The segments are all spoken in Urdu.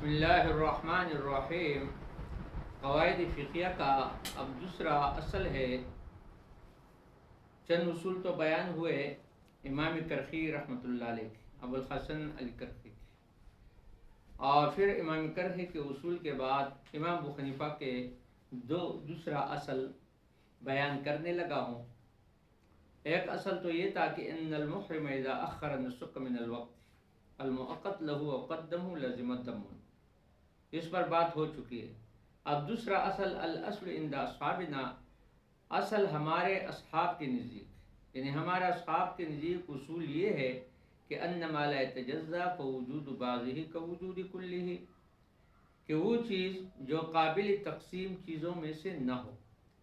بسم اللہ الرحمن الرحیم۔ قواعد فقیہ کا اب دوسرا اصل ہے۔ چند اصول تو بیان ہوئے امام کرخی رحمۃ اللہ علیہ کے، ابو الحسن علی کرخی کے، اور پھر امام کرخی کے اصول کے بعد امام ابو حنیفہ کے دوسرا اصل بیان کرنے لگا ہوں۔ ایک اصل تو یہ تھا کہ ان المحرم اذا اخر النسک من الوقت المؤقت له وقدمه لازم الدم، اس پر بات ہو چکی ہے۔ اب دوسرا اصل الاصل عند اصحابنا، اصل ہمارے اصحاب کے نزدیک، یعنی ہمارے اصحاب کے نزدیک اصول یہ ہے کہ ان ما لا يتجزا فوجود بعضه كوجود كله، کہ وہ چیز جو قابل تقسیم چیزوں میں سے نہ ہو،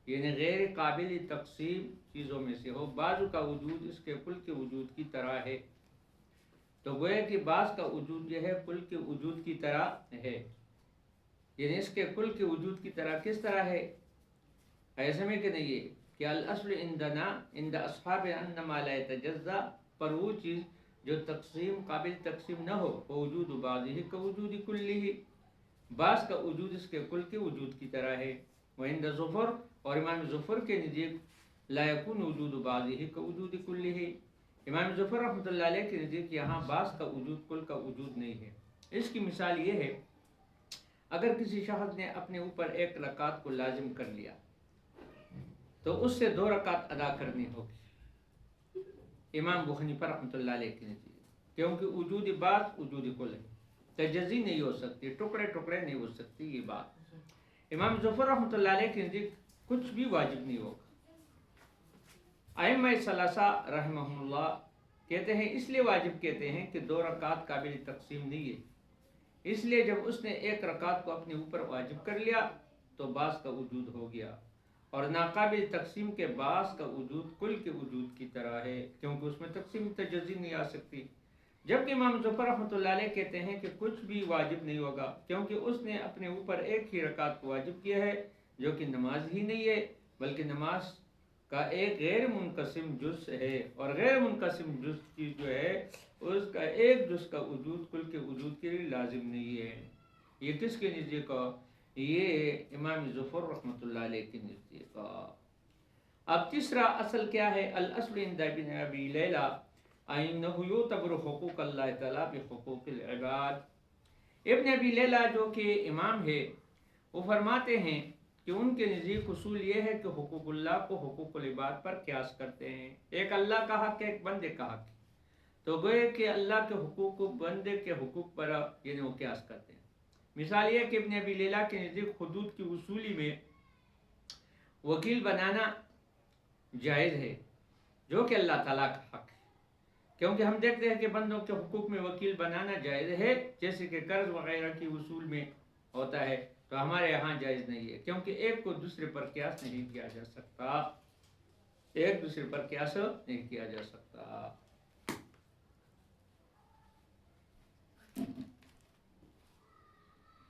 یعنی غیر قابل تقسیم چیزوں میں سے ہو، بعض کا وجود اس کے کل کے وجود کی طرح ہے۔ تو گویا کہ بعض کا وجود جو ہے کل کے وجود کی طرح ہے، یعنی اس کے کل کے وجود کی طرح کس طرح ہے؟ ایسے میں کہ نہیں ہے کہ الاصل عندنا عند اصحاب ان ما لا يتجزا، پر وہ چیز جو تقسیم قابل تقسیم نہ ہو، وجود بعضه كوجود كله، بعض کا وجود اس کے کل کے وجود کی طرح ہے۔ وعند ظفر، اور امام ظفر کے نزدیک لا يكون وجود بعضه كوجود كله، امام ظفر رحمۃ اللہ علیہ کے نزدیک یہاں بعض کا وجود کل کا وجود نہیں ہے۔ اس کی مثال یہ ہے، اگر کسی شخص نے اپنے اوپر ایک رکعت کو لازم کر لیا تو اس سے 2 رکعت ادا کرنی ہوگی امام ابو حنیفہ رحمۃ اللہ علیہ کے نزدیک، کیونکہ وجود بعض وجود کل ہے، تجزی نہیں ہو سکتی، ٹکڑے ٹکڑے نہیں ہو سکتی یہ بات۔ امام ظفر رحمۃ اللہ علیہ کے نزدیک کچھ بھی واجب نہیں ہوگا۔ ائمہ ثلاثہ رحمہم اللہ کہتے ہیں اس لیے واجب کہتے ہیں کہ 2 رکعت قابل تقسیم نہیں ہے، اس لیے جب اس نے ایک رکعت کو اپنے اوپر واجب کر لیا تو بعض کا وجود ہو گیا، اور ناقابل تقسیم کے بعض کا وجود کل کے وجود کی طرح ہے، کیونکہ اس میں تقسیم تجزی نہیں آ سکتی۔ جبکہ امام ظفر رحمۃ اللہ علیہ کہتے ہیں کہ کچھ بھی واجب نہیں ہوگا، کیونکہ اس نے اپنے اوپر ایک ہی رکعت کو واجب کیا ہے، جو کہ نماز ہی نہیں ہے بلکہ نماز کا ایک غیر منقسم جز ہے، اور غیر منقسم جز کی جو ہے اس کا ایک جز کا وجود کل کے وجود کے لیے لازم نہیں ہے۔ یہ کس کے نزدیک؟ یہ امام ظفر رحمۃ اللہ علیہ کے نزدیک۔ اب تیسرا اصل کیا ہے؟ الاصل عند ابن ابی لیلہ انه يعتبر حقوق اللہ تعالی بحقوق العباد۔ ابن ابی لیلہ جو کہ امام ہے، وہ فرماتے ہیں کہ ان کے نزدیک اصول یہ ہے کہ حقوق اللہ کو حقوق العباد پر قیاس کرتے ہیں۔ ایک اللہ کا حق ہے، ایک بندے کا حق ہے، تو گوئے کہ اللہ کے حقوق کو بندے کے حقوق پر یعنی وہ قیاس کرتے ہیں۔ مثال یہ کہ ابن ابی لیلہ کے نزدیک حدود کی اصولی میں وکیل بنانا جائز ہے، جو کہ اللہ تعالیٰ کا حق ہے، کیونکہ ہم دیکھتے ہیں کہ بندوں کے حقوق میں وکیل بنانا جائز ہے، جیسے کہ قرض وغیرہ کی اصول میں ہوتا ہے، تو ہمارے یہاں جائز نہیں ہے، کیونکہ ایک کو دوسرے پر قیاس نہیں کیا جا سکتا، ایک دوسرے پر قیاس نہیں کیا جا سکتا۔